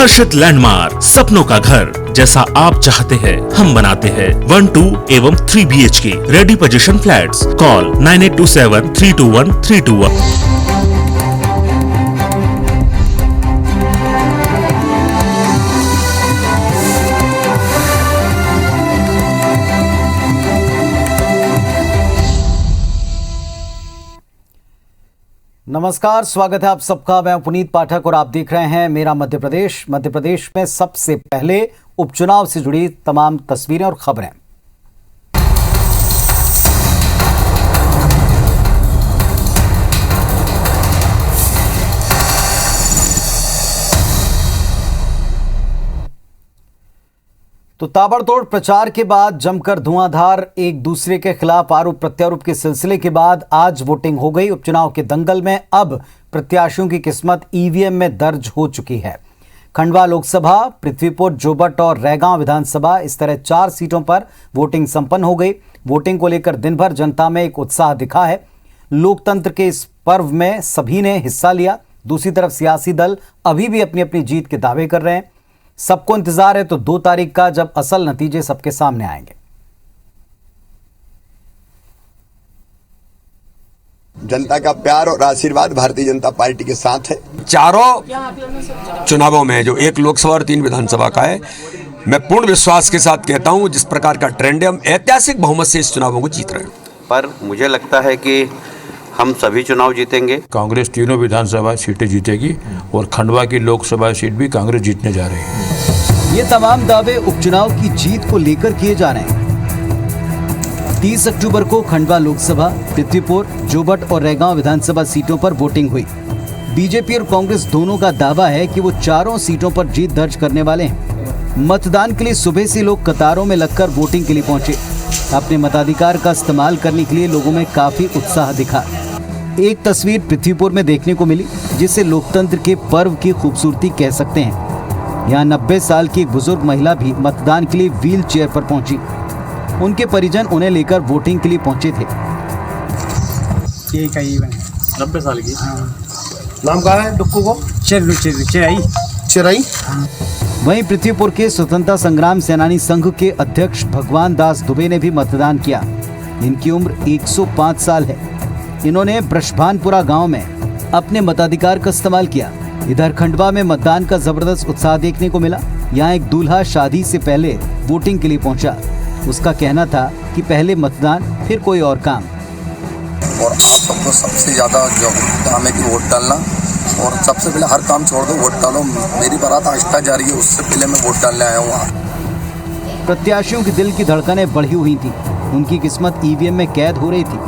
हर्षित landmark, सपनों का घर जैसा आप चाहते हैं हम बनाते हैं। 1, 2 एवं 3 BHK ready position flats. Call 9827321321। नमस्कार, स्वागत है आप सबका। मैं पुनीत पाठक और आप देख रहे हैं मेरा मध्य प्रदेश। मध्य प्रदेश में सबसे पहले उपचुनाव से जुड़ी तमाम तस्वीरें और खबरें। तो ताबड़तोड़ प्रचार के बाद जमकर धुआंधार एक दूसरे के खिलाफ आरोप प्रत्यारोप के सिलसिले के बाद आज वोटिंग हो गई। उपचुनाव के दंगल में अब प्रत्याशियों की किस्मत ईवीएम में दर्ज हो चुकी है। खंडवा लोकसभा, पृथ्वीपुर, जोबट और रैगांव विधानसभा, इस तरह 4 सीटों पर वोटिंग संपन्न हो गई। वोटिंग को लेकर दिन भर जनता में एक उत्साह दिखा है। लोकतंत्र के इस पर्व में सभी ने हिस्सा लिया। दूसरी तरफ सियासी दल अभी भी अपनी अपनी जीत के दावे कर रहे हैं। सबको इंतजार है तो 2 तारीख का, जब असल नतीजे सबके सामने आएंगे। जनता का प्यार और आशीर्वाद भारतीय जनता पार्टी के साथ है। चारों चुनावों में जो 1 लोकसभा और 3 विधानसभा का है, मैं पूर्ण विश्वास के साथ कहता हूं जिस प्रकार का ट्रेंड है, हम ऐतिहासिक बहुमत से इस चुनावों को जीत रहे हैं। पर मुझे लगता है कि हम सभी चुनाव जीतेंगे। कांग्रेस तीनों विधानसभा सीटें जीतेगी और खंडवा की लोकसभा सीट भी कांग्रेस जीतने जा रही है। ये तमाम दावे उपचुनाव की जीत को लेकर किए जा रहे हैं। 30 अक्टूबर को खंडवा लोकसभा, पृथ्वीपुर, जोबट और रैगांव विधानसभा सीटों पर वोटिंग हुई। बीजेपी और कांग्रेस दोनों का दावा है कि वो चारों सीटों पर जीत दर्ज करने वाले हैं। मतदान के लिए सुबह से लोग कतारों में लगकर वोटिंग के लिए पहुंचे। अपने मताधिकार का इस्तेमाल करने के लिए लोगों में काफी उत्साह दिखा। एक तस्वीर पृथ्वीपुर में देखने को मिली जिसे लोकतंत्र के पर्व की खूबसूरती कह सकते हैं। यहाँ 90 साल की एक बुजुर्ग महिला भी मतदान के लिए व्हील चेयर पर पहुंची। उनके परिजन उन्हें लेकर वोटिंग के लिए पहुंचे थे। 90 साल की। नाम कहा है डुक्कू को? चिराई। वहीं पृथ्वीपुर के स्वतंत्रता संग्राम सेनानी संघ के अध्यक्ष भगवान दास दुबे ने भी मतदान किया। इनकी उम्र 105 साल है। इन्होंने ब्रशभानपुरा गांव में अपने मताधिकार का इस्तेमाल किया। इधर खंडवा में मतदान का जबरदस्त उत्साह देखने को मिला। यहाँ एक दूल्हा शादी से पहले वोटिंग के लिए पहुंचा। उसका कहना था कि पहले मतदान फिर कोई और काम। और आप सबको सबसे ज्यादा जो काम है कि वोट डालना, और सबसे पहले हर काम छोड़ दो, वोट डालो। मेरी बारात आष्टा जा रही है, उससे पहले मैं वोट डालने आया हूँ। प्रत्याशियों की दिल की धड़कनें बढ़ी हुई थी। उनकी किस्मत ईवीएम में कैद हो रही थी।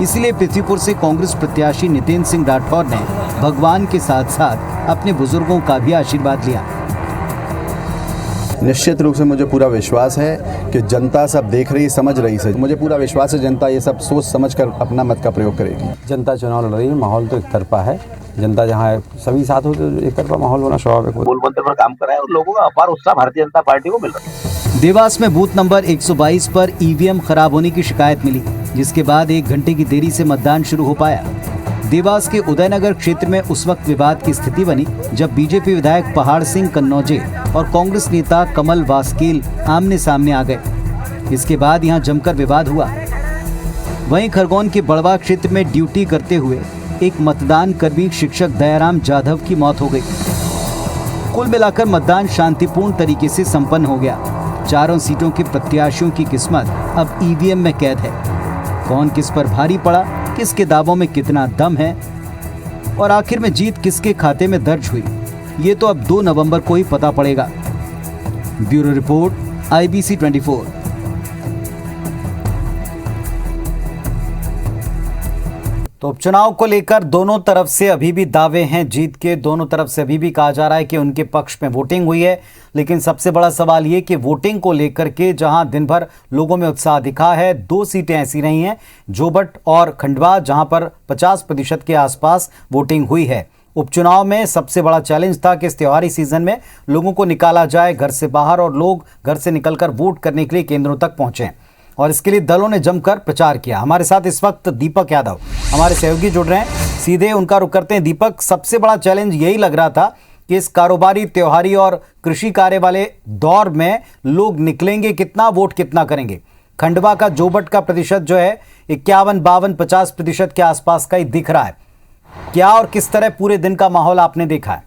इसलिए पृथ्वीपुर से कांग्रेस प्रत्याशी नितिन सिंह राठौर ने भगवान के साथ साथ अपने बुजुर्गों का भी आशीर्वाद लिया। निश्चित रूप से मुझे पूरा विश्वास है कि जनता सब देख रही, समझ रही है। मुझे पूरा विश्वास है जनता ये सब सोच समझकर अपना मत का प्रयोग करेगी। जनता चुनाव लड़ रही है, माहौल तो एक तरफा है। जनता जहाँ सभी साथ हो तो एक तरफा माहौल होना स्वाभाविक है। मूल मंत्र पर काम कर रहा है और लोगों का अपार उत्साह भारतीय जनता पार्टी को मिल रहा है। देवास में बूथ नंबर 122 पर ईवीएम खराब होने की शिकायत मिली, जिसके बाद 1 घंटे की देरी से मतदान शुरू हो पाया। देवास के उदयनगर क्षेत्र में उस वक्त विवाद की स्थिति बनी जब बीजेपी विधायक पहाड़ सिंह कन्नौजे और कांग्रेस नेता कमल वास्केल आमने सामने आ गए। इसके बाद यहां जमकर विवाद हुआ। वहीं खरगोन के बड़वा क्षेत्र में ड्यूटी करते हुए एक मतदान कर्मी शिक्षक दयाराम जाधव की मौत हो गई। कुल मिलाकर मतदान शांतिपूर्ण तरीके से संपन्न हो गया। चारों सीटों के प्रत्याशियों की किस्मत अब ईवीएम में कैद है। कौन किस पर भारी पड़ा, किसके दावों में कितना दम है और आखिर में जीत किसके खाते में दर्ज हुई, ये तो अब 2 नवंबर को ही पता पड़ेगा। Bureau report, IBC 24। तो उपचुनाव को लेकर दोनों तरफ से अभी भी दावे हैं जीत के। दोनों तरफ से अभी भी कहा जा रहा है कि उनके पक्ष में वोटिंग हुई है। लेकिन सबसे बड़ा सवाल ये कि वोटिंग को लेकर के जहां दिन भर लोगों में उत्साह दिखा है, 2 सीटें ऐसी रही हैं, जोबट और खंडवा, जहां पर 50% के आसपास वोटिंग हुई है। उपचुनाव में सबसे बड़ा चैलेंज था कि इस त्योहारी सीजन में लोगों को निकाला जाए घर से बाहर और लोग घर से निकलकर वोट करने के लिए केंद्रों तक पहुंचे। और इसके लिए दलों ने जमकर प्रचार किया। हमारे साथ इस वक्त दीपक यादव हमारे सहयोगी जुड़ रहे हैं, सीधे उनका रुख करते हैं। दीपक, सबसे बड़ा चैलेंज यही लग रहा था कि इस कारोबारी, त्योहारी और कृषि कार्य वाले दौर में लोग निकलेंगे कितना, वोट कितना करेंगे। खंडवा का जोबट का प्रतिशत जो है 51, 52, 50% के आसपास का ही दिख रहा है। क्या और किस तरह पूरे दिन का माहौल आपने देखा है?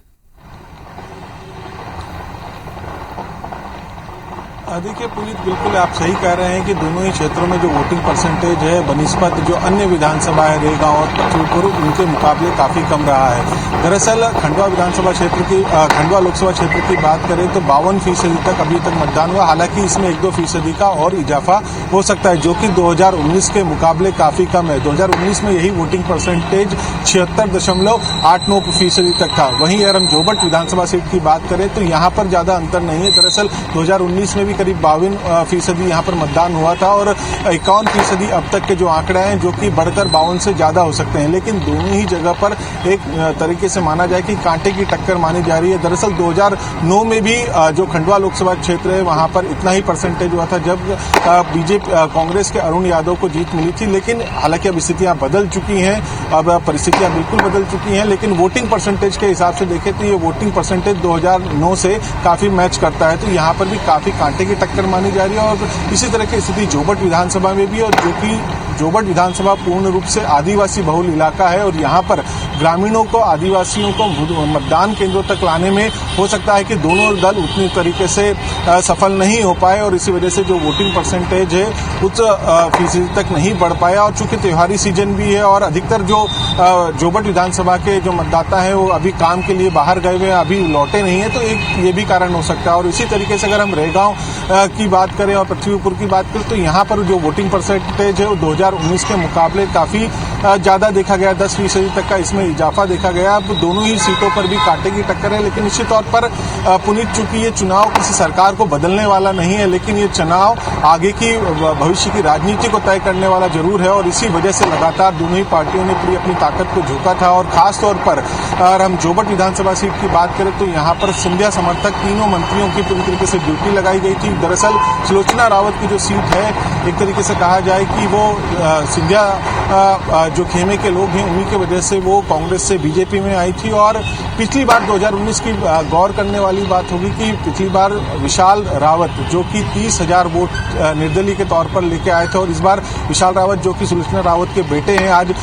देखिए पुनीत, बिल्कुल आप सही कह रहे हैं कि दोनों ही क्षेत्रों में जो वोटिंग परसेंटेज है बनिस्पत जो अन्य विधानसभा है रेगांव और पचूपुर, उनके मुकाबले काफी कम रहा है। दरअसल खंडवा विधानसभा क्षेत्र की खंडवा लोकसभा क्षेत्र की बात करें तो 52% तक अभी तक मतदान हुआ। हालांकि इसमें 1-2% का और इजाफा हो सकता है, जो कि 2019 के मुकाबले काफी कम है। 2019 में यही वोटिंग परसेंटेज 76.89% तक था। वहीं अगर हम जोबट विधानसभा सीट की बात करें तो यहाँ पर ज्यादा अंतर नहीं है। दरअसल 2019 में भी करीब 52% यहाँ पर मतदान हुआ था और 51% अब तक के जो आंकड़े हैं जो कि बढ़कर 52 से ज्यादा हो सकते हैं। लेकिन दोनों ही जगह पर एक तरीके से माना जाए कि कांटे की टक्कर मानी जा रही है। दरअसल 2009 में भी जो खंडवा लोकसभा क्षेत्र है वहां पर इतना ही परसेंटेज हुआ था जब बीजेपी कांग्रेस के अरुण यादव को जीत मिली थी। लेकिन हालांकि अब स्थितियां बदल चुकी हैं, अब परिस्थितियां बिल्कुल बदल चुकी हैं। लेकिन वोटिंग परसेंटेज के हिसाब से देखें तो ये वोटिंग परसेंटेज 2009 से काफी मैच करता है। तो यहाँ पर भी काफी कांटे की टक्कर मानी जा रही है। और इसी तरह की स्थिति जोबट विधानसभा में भी, और जो कि जोबट विधानसभा पूर्ण रूप से आदिवासी बहुल इलाका है और यहाँ पर ग्रामीणों को, आदिवासियों को मतदान केंद्रों तक लाने में हो सकता है कि दोनों दल उतनी तरीके से सफल नहीं हो पाए और इसी वजह से जो वोटिंग परसेंटेज है उस फीसदी तक नहीं बढ़ पाया। और चूंकि त्योहारी सीजन भी है और अधिकतर जो जोबट विधानसभा के जो मतदाता है वो अभी काम के लिए बाहर गए हुए हैं, अभी लौटे नहीं है, तो एक ये भी कारण हो सकता है। और इसी तरीके से अगर हम रेगांव की बात करें और पृथ्वीपुर की बात करें तो यहाँ पर जो वोटिंग परसेंटेज है वो 2019 के मुकाबले काफी ज्यादा देखा गया, 10% तक का इसमें इजाफा देखा गया। अब दोनों ही सीटों पर भी कांटे की टक्कर है। लेकिन निश्चित तौर पर पुनीत, चूंकि ये चुनाव किसी सरकार को बदलने वाला नहीं है, लेकिन ये चुनाव आगे की भविष्य की राजनीति को तय करने वाला जरूर है। और इसी वजह से लगातार दोनों ही पार्टियों ने पूरी अपनी ताकत को झोंका था। और खास तौर पर अगर हम जोबट विधानसभा सीट की बात करें तो यहाँ पर सिंधिया समर्थक तीनों मंत्रियों की पूरी तरीके से ड्यूटी लगाई गई थी। दरअसल सुलोचना रावत की जो सीट है, एक तरीके से कहा जाए कि वो सिंधिया जो खेमे के लोग हैं उन्हीं की वजह से वो कांग्रेस से बीजेपी में आई थी। और पिछली बार 2019 की गौर करने वाली बात होगी कि पिछली बार विशाल रावत जो कि 30,000 वोट निर्दलीय के तौर पर लेके आए थे और इस बार विशाल रावत जो कि सुलोचना रावत के बेटे हैं, आज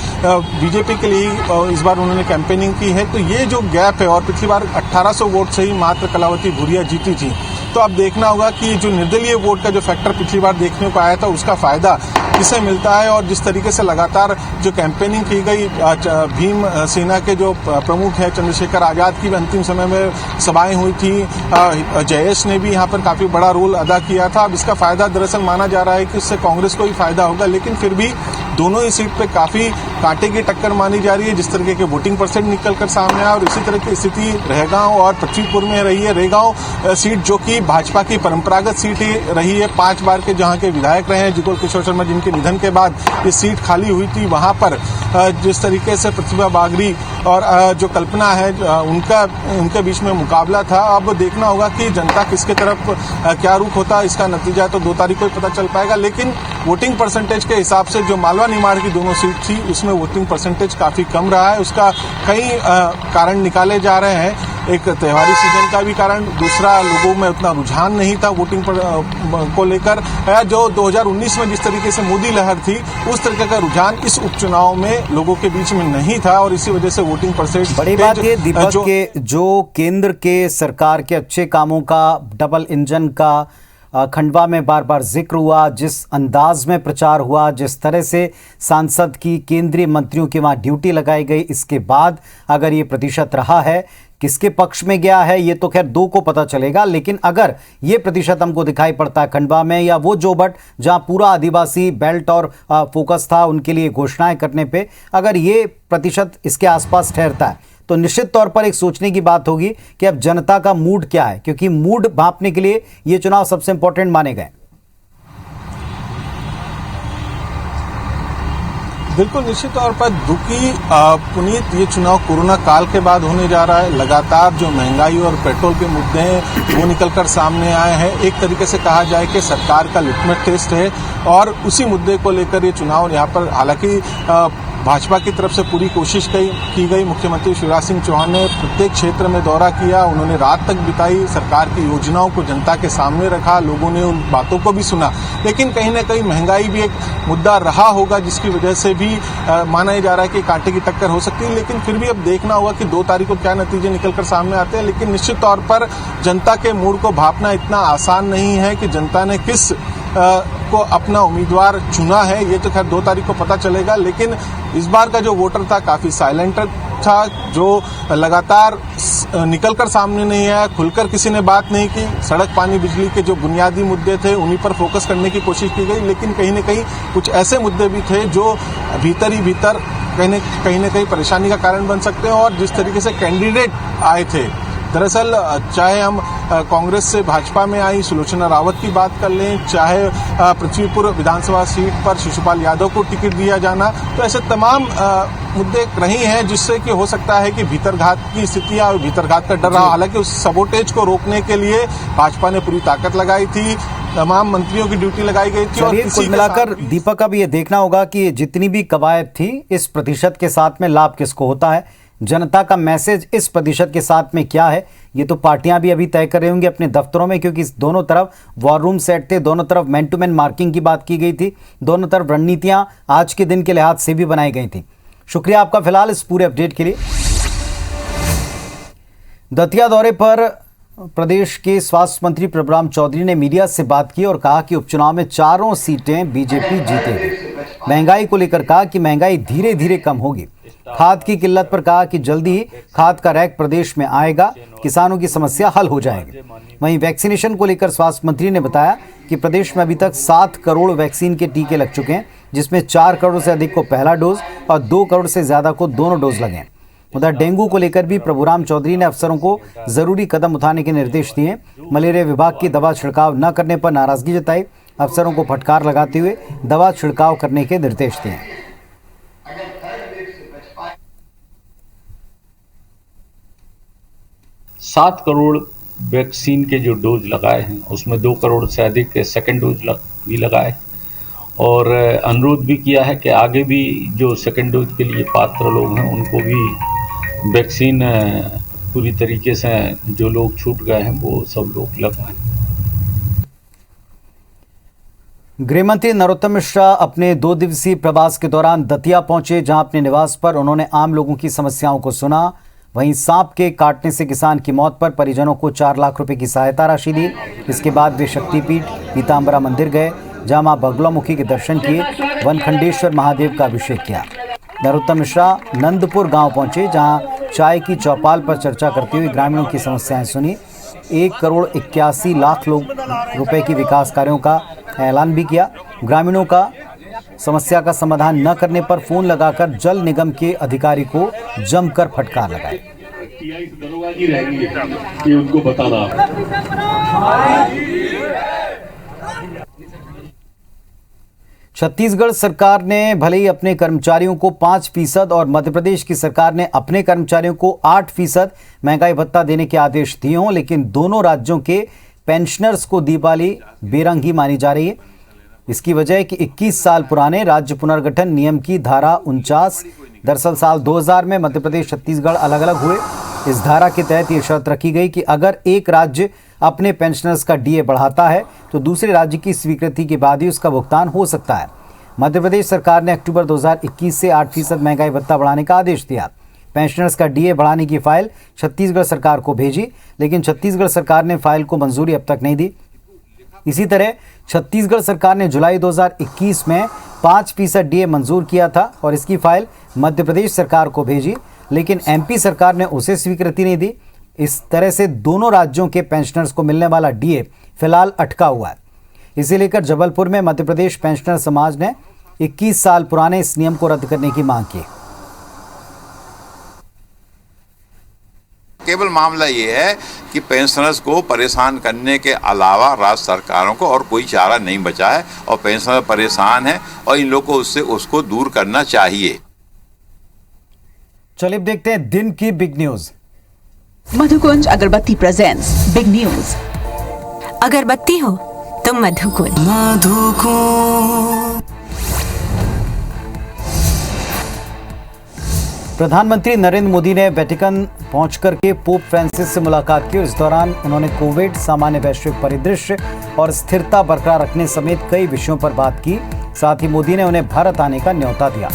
बीजेपी के लिए इस बार उन्होंने कैंपेनिंग की है। तो ये जो गैप है, और पिछली बार 1800 वोट से ही मात्र कलावती भूरिया जीती थी। तो अब देखना होगा कि जो निर्दलीय वोट का जो फैक्टर पिछली बार देखने को आया था उसका फायदा किसे मिलता है। और जिस तरीके से लगातार जो कैंपेनिंग की गई, भीम सेना के जो प्रमुख है चंद्रशेखर आजाद की भी अंतिम समय में सभाएं हुई थी, जयेश ने भी यहाँ पर काफी बड़ा रोल अदा किया था। अब इसका फायदा दरअसल माना जा रहा है कि इससे कांग्रेस को ही फायदा होगा। लेकिन फिर भी दोनों ही सीट पे काफी कांटे की टक्कर मानी जा रही है, जिस तरीके के वोटिंग परसेंट निकलकर सामने आया। और इसी तरह की स्थिति रेगांव और पृथ्वीपुर में रही है। रेगांव सीट जो कि भाजपा की परंपरागत सीट ही रही है, 5 बार के जहां के विधायक रहे हैं जिगोल किशोर शर्मा, जिनके निधन के बाद ये सीट खाली हुई थी। वहां पर जिस तरीके से प्रतिभा बागरी और जो कल्पना है उनके बीच में मुकाबला था। अब देखना होगा कि जनता किसके तरफ क्या रुख होता है। इसका नतीजा तो 2 तारीख को ही पता चल पाएगा। लेकिन वोटिंग परसेंटेज के हिसाब से जो मालवा निमाड़ की दोनों सीट थी उसमें वोटिंग परसेंटेज काफी कम रहा है। उसका कई कारण निकाले जा रहे हैं। एक त्योहारी सीजन का भी कारण, दूसरा लोगों में उतना रुझान नहीं था वोटिंग को लेकर। जो 2019 में जिस तरीके से मोदी लहर थी उस तरीके का रुझान इस उपचुनाव में लोगों के बीच में नहीं था और इसी वजह से वोटिंग परसेंटेज। बड़ी बात ये दीपक के जो केंद्र के सरकार के अच्छे कामों का, डबल इंजन का खंडवा में बार बार जिक्र हुआ, जिस अंदाज में प्रचार हुआ, जिस तरह से सांसद की, केंद्रीय मंत्रियों की वहां ड्यूटी लगाई गई, इसके बाद अगर ये प्रतिशत रहा है, किसके पक्ष में गया है ये तो खैर 2 को पता चलेगा। लेकिन अगर ये प्रतिशत हमको दिखाई पड़ता है खंडवा में, या वो जोबट जहां पूरा आदिवासी बेल्ट और फोकस था उनके लिए घोषणाएं करने पे, अगर ये प्रतिशत इसके आसपास ठहरता है तो निश्चित तौर पर एक सोचने की बात होगी कि अब जनता का मूड क्या है, क्योंकि मूड भांपने के लिए ये चुनाव सबसे इंपॉर्टेंट माने गए। बिल्कुल निश्चित तौर पर दुखी पुनीत ये चुनाव कोरोना काल के बाद होने जा रहा है। लगातार जो महंगाई और पेट्रोल के मुद्दे हैं वो निकलकर सामने आए हैं। एक तरीके से कहा जाए कि सरकार का लिटमस टेस्ट है और उसी मुद्दे को लेकर ये चुनाव यहाँ पर, हालांकि भाजपा की तरफ से पूरी कोशिश की गई। मुख्यमंत्री शिवराज सिंह चौहान ने प्रत्येक क्षेत्र में दौरा किया, उन्होंने रात तक बिताई, सरकार की योजनाओं को जनता के सामने रखा, लोगों ने उन बातों को भी सुना। लेकिन कहीं ना कहीं महंगाई भी एक मुद्दा रहा होगा, जिसकी वजह से भी माना जा रहा है कि कांटे की टक्कर हो सकती है। लेकिन फिर भी अब देखना होगा कि 2 तारीख को क्या नतीजे निकलकर सामने आते हैं। लेकिन निश्चित तौर पर जनता के मूड को भांपना इतना आसान नहीं है कि जनता ने किस को अपना उम्मीदवार चुना है, ये तो खैर 2 तारीख को पता चलेगा। लेकिन इस बार का जो वोटर था काफी साइलेंट था, जो लगातार निकलकर सामने नहीं आया, खुलकर किसी ने बात नहीं की। सड़क, पानी, बिजली के जो बुनियादी मुद्दे थे उन्हीं पर फोकस करने की कोशिश की गई। लेकिन कहीं न कहीं कुछ ऐसे मुद्दे भी थे जो भीतर ही भीतर कहीं न कहीं परेशानी का कारण बन सकते हैं। और जिस तरीके से कैंडिडेट आए थे, दरअसल चाहे हम कांग्रेस से भाजपा में आई सुलोचना रावत की बात कर लें, चाहे पृथ्वीपुर विधानसभा सीट पर शिशुपाल यादव को टिकट दिया जाना, तो ऐसे तमाम मुद्दे रही हैं जिससे कि हो सकता है कि भीतरघात की स्थिति या भीतरघात का डर रहा। हालांकि उस सबोटेज को रोकने के लिए भाजपा ने पूरी ताकत लगाई थी, तमाम मंत्रियों की ड्यूटी लगाई गई थी। और कुल मिलाकर दीपक अब ये देखना होगा कि जितनी भी कवायद थी, इस प्रतिशत के साथ में लाभ किसको होता है, जनता का मैसेज इस प्रतिशत के साथ में क्या है, ये तो पार्टियां भी अभी तय कर रही होंगी अपने दफ्तरों में, क्योंकि दोनों तरफ वॉर रूम सेट थे, दोनों तरफ मैन टू मैन मार्किंग की बात की गई थी, दोनों तरफ रणनीतियां आज के दिन के लिहाज से भी बनाई गई थी। शुक्रिया आपका फिलहाल इस पूरे अपडेट के लिए। दतिया दौरे पर प्रदेश के स्वास्थ्य मंत्री प्रभुराम चौधरी ने मीडिया से बात की और कहा कि उपचुनाव में 4 सीटें बीजेपी जीतेगी। महंगाई को लेकर कहा कि महंगाई धीरे धीरे कम होगी। खाद की किल्लत पर कहा कि जल्दी ही खाद का रैक प्रदेश में आएगा, किसानों की समस्या हल हो जाएगी। वहीं वैक्सीनेशन को लेकर स्वास्थ्य मंत्री ने बताया कि प्रदेश में अभी तक 7 करोड़ वैक्सीन के टीके लग चुके हैं, जिसमें 4 करोड़ से अधिक को पहला डोज और 2 करोड़ से ज्यादा को दोनों डोज लगे। उधर डेंगू को लेकर भी प्रभुराम चौधरी ने अफसरों को जरूरी कदम उठाने के निर्देश दिए। मलेरिया विभाग की दवा छिड़काव न करने पर नाराजगी जताई, अफसरों को फटकार लगाते हुए दवा छिड़काव करने के निर्देश दिए। 7 करोड़ वैक्सीन के जो डोज लगाए हैं उसमें 2 करोड़ से अधिक के सेकेंड डोज भी लगाए और अनुरोध भी किया है कि आगे भी जो सेकेंड डोज के लिए पात्र लोग हैं उनको भी वैक्सीन पूरी तरीके से जो लोग छूट गए हैं वो सब लोग लगवाएं। गृहमंत्री नरोत्तम मिश्रा अपने 2 दिवसीय प्रवास के दौरान दतिया पहुंचे, जहां अपने निवास पर उन्होंने आम लोगों की समस्याओं को सुना। वहीं सांप के काटने से किसान की मौत पर परिजनों को 4 लाख रुपए की सहायता राशि दी। इसके बाद वे शक्तिपीठ पीताम्बरा मंदिर गए, जहां मां बगलामुखी के दर्शन किए, वनखंडेश्वर महादेव का अभिषेक किया। नरोत्तम मिश्रा नंदपुर गांव पहुंचे, जहां चाय की चौपाल पर चर्चा करते हुए ग्रामीणों की समस्याएं सुनी। 1 करोड़ 81 लाख रुपए की विकास कार्यों का ऐलान भी किया। ग्रामीणों का समस्या का समाधान न करने पर फोन लगाकर जल निगम के अधिकारी को जमकर फटकार लगाई। उनको बताना छत्तीसगढ़ सरकार ने भले ही अपने कर्मचारियों को 5% और मध्य प्रदेश की सरकार ने अपने कर्मचारियों को 8% महंगाई भत्ता देने के आदेश दिए हों, लेकिन दोनों राज्यों के पेंशनर्स को दीपावली बेरंगी मानी जा रही है। इसकी वजह है कि 21 साल पुराने राज्य पुनर्गठन नियम की धारा 49, दरअसल साल 2000 में मध्य प्रदेश छत्तीसगढ़ अलग अलग हुए। इस धारा के तहत ये शर्त रखी गई कि अगर एक राज्य अपने पेंशनर्स का डीए बढ़ाता है तो दूसरे राज्य की स्वीकृति के बाद ही उसका भुगतान हो सकता है। मध्य प्रदेश सरकार ने अक्टूबर 2021 से 8% महंगाई भत्ता बढ़ाने का आदेश दिया। पेंशनर्स का डीए बढ़ाने की फाइल छत्तीसगढ़ सरकार को भेजी, लेकिन छत्तीसगढ़ सरकार ने फाइल को मंजूरी अब तक नहीं दी। इसी तरह छत्तीसगढ़ सरकार ने जुलाई 2021 में 5% डीए मंजूर किया था और इसकी फाइल मध्य प्रदेश सरकार को भेजी, लेकिन एमपी सरकार ने उसे स्वीकृति नहीं दी। इस तरह से दोनों राज्यों के पेंशनर्स को मिलने वाला डीए फिलहाल अटका हुआ है। इसे लेकर जबलपुर में मध्य प्रदेश पेंशनर समाज ने 21 साल पुराने इस नियम को रद्द करने की मांग की। केवल मामला ये है कि पेंशनर्स को परेशान करने के अलावा राज्य सरकारों को और कोई चारा नहीं बचा है और पेंशनर परेशान है और इन लोगों को उसको दूर करना चाहिए। चलिए देखते हैं दिन की बिग न्यूज। मधुकुंज अगरबत्ती प्रेजेंट्स बिग न्यूज। अगरबत्ती हो तो मधुकुंज। प्रधानमंत्री नरेंद्र मोदी ने वेटिकन पहुंचकर के पोप फ्रांसिस से मुलाकात की। इस दौरान उन्होंने कोविड, सामान्य वैश्विक परिदृश्य और स्थिरता बरकरार रखने समेत कई विषयों पर बात की। साथ ही मोदी ने उन्हें भारत आने का न्योता दिया।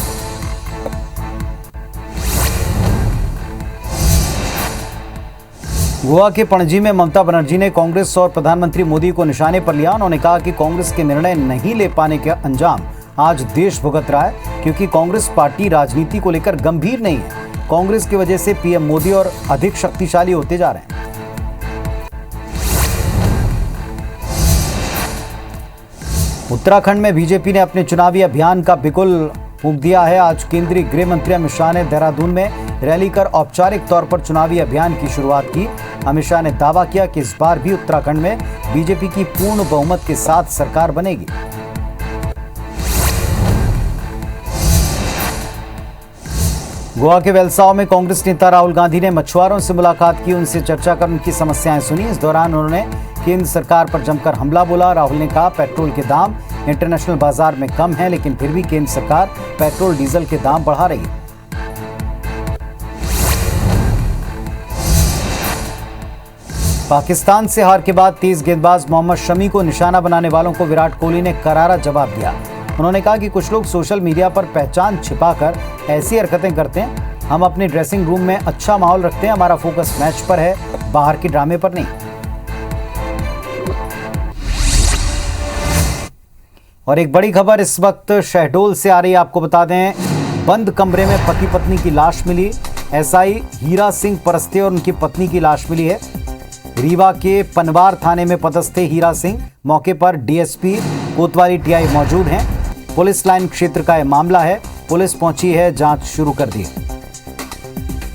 गोवा के पणजी में ममता बनर्जी ने कांग्रेस और प्रधानमंत्री मोदी को निशाने पर लिया। उन्होंने कहा कि कांग्रेस के निर्णय नहीं ले पाने के अंजाम आज देश भुगत रहा है, क्योंकि कांग्रेस पार्टी राजनीति को लेकर गंभीर नहीं है। कांग्रेस की वजह से पीएम मोदी और अधिक शक्तिशाली होते जा रहे हैं। उत्तराखंड में बीजेपी ने अपने चुनावी अभियान का बिगुल फूंक दिया है। आज केंद्रीय गृह मंत्री अमित शाह ने देहरादून में रैली कर औपचारिक तौर पर चुनावी अभियान की शुरुआत की। अमित शाह ने दावा किया कि इस बार भी उत्तराखंड में बीजेपी की पूर्ण बहुमत के साथ सरकार बनेगी। गोवा के वेलसाओ में कांग्रेस नेता राहुल गांधी ने मछुआरों से मुलाकात की, उनसे चर्चा कर उनकी समस्याएं सुनी। इस दौरान उन्होंने केंद्र सरकार पर जमकर हमला बोला। राहुल ने कहा, पेट्रोल के दाम इंटरनेशनल बाजार में कम है, लेकिन फिर भी केंद्र सरकार पेट्रोल डीजल के दाम बढ़ा रही है। पाकिस्तान से हार के बाद तेज गेंदबाज मोहम्मद शमी को निशाना बनाने वालों को विराट कोहली ने करारा जवाब दिया। उन्होंने कहा कि कुछ लोग सोशल मीडिया पर पहचान छिपाकर ऐसी हरकतें करते हैं। हम अपने ड्रेसिंग रूम में अच्छा माहौल रखते हैं, हमारा फोकस मैच पर है, बाहर के ड्रामे पर नहीं। और एक बड़ी खबर इस वक्त शहडोल से आ रही है, आपको बता दें, बंद कमरे में पति पत्नी की लाश मिली। एसआई हीरा सिंह परस्ते और उनकी पत्नी की लाश मिली है। रीवा के पनवार थाने में पदस्थ हीरा सिंह, मौके पर डीएसपी कोतवाली टीआई मौजूद हैं। पुलिस लाइन क्षेत्र का यह मामला है। पुलिस पहुंची है, जांच शुरू कर दी।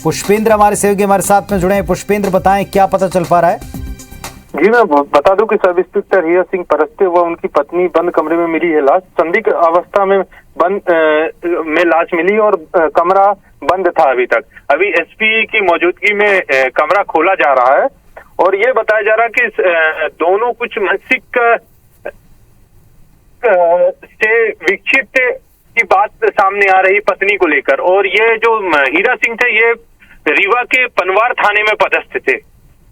पुष्पेंद्र हमारे सहयोगी हमारे साथ में जुड़े हैं। पुष्पेंद्र, बताएं क्या पता चल पा रहा है? जी, मैं बता दूं कि सब इंस्पेक्टर हीरा सिंह परस्ते व उनकी पत्नी बंद कमरे में मिली है लाश। संदिग्ध अवस्था में में लाश मिली और कमरा बंद था अभी तक। अभी एसपी की मौजूदगी में कमरा खोला जा रहा है और ये बताया जा रहा है कि दोनों कुछ मानसिक से विक्षिप्त की बात सामने आ रही पत्नी को लेकर। और ये जो हीरा सिंह थे, ये रीवा के पनवार थाने में पदस्थ थे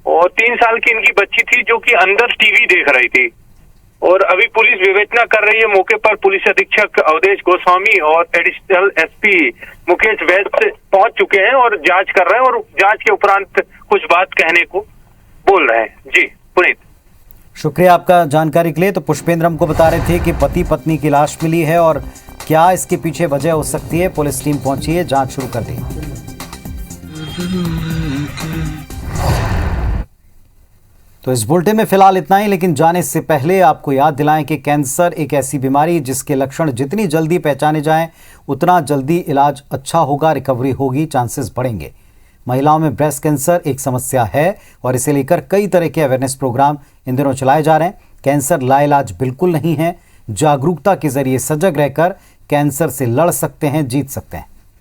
और 3 साल की इनकी बच्ची थी जो कि अंदर टीवी देख रही थी। और अभी पुलिस विवेचना कर रही है। मौके पर पुलिस अधीक्षक अवधेश गोस्वामी और एडिशनल एसपी मुकेश वैद पहुंच चुके हैं और जांच कर रहे हैं और जांच के उपरांत कुछ बात कहने को बोल रहे हैं। जी पुनीत, शुक्रिया आपका जानकारी के लिए। तो पुष्पेंद्र हमको बता रहे थे कि पति पत्नी की लाश मिली है और क्या इसके पीछे वजह हो सकती है। पुलिस टीम पहुंची है, जांच शुरू कर दी। तो इस बुलेटिन में फिलहाल इतना ही, लेकिन जाने से पहले आपको याद दिलाएं कि कैंसर एक ऐसी बीमारी जिसके लक्षण जितनी जल्दी पहचाने जाएं उतना जल्दी इलाज अच्छा होगा, रिकवरी होगी, चांसेस बढ़ेंगे। महिलाओं में ब्रेस्ट कैंसर एक समस्या है और इसे लेकर कई तरह के अवेयरनेस प्रोग्राम इन दिनों चलाए जा रहे हैं। कैंसर लाइलाज बिल्कुल नहीं है। जागरूकता के जरिए सजग रहकर कैंसर से लड़ सकते हैं, जीत सकते हैं।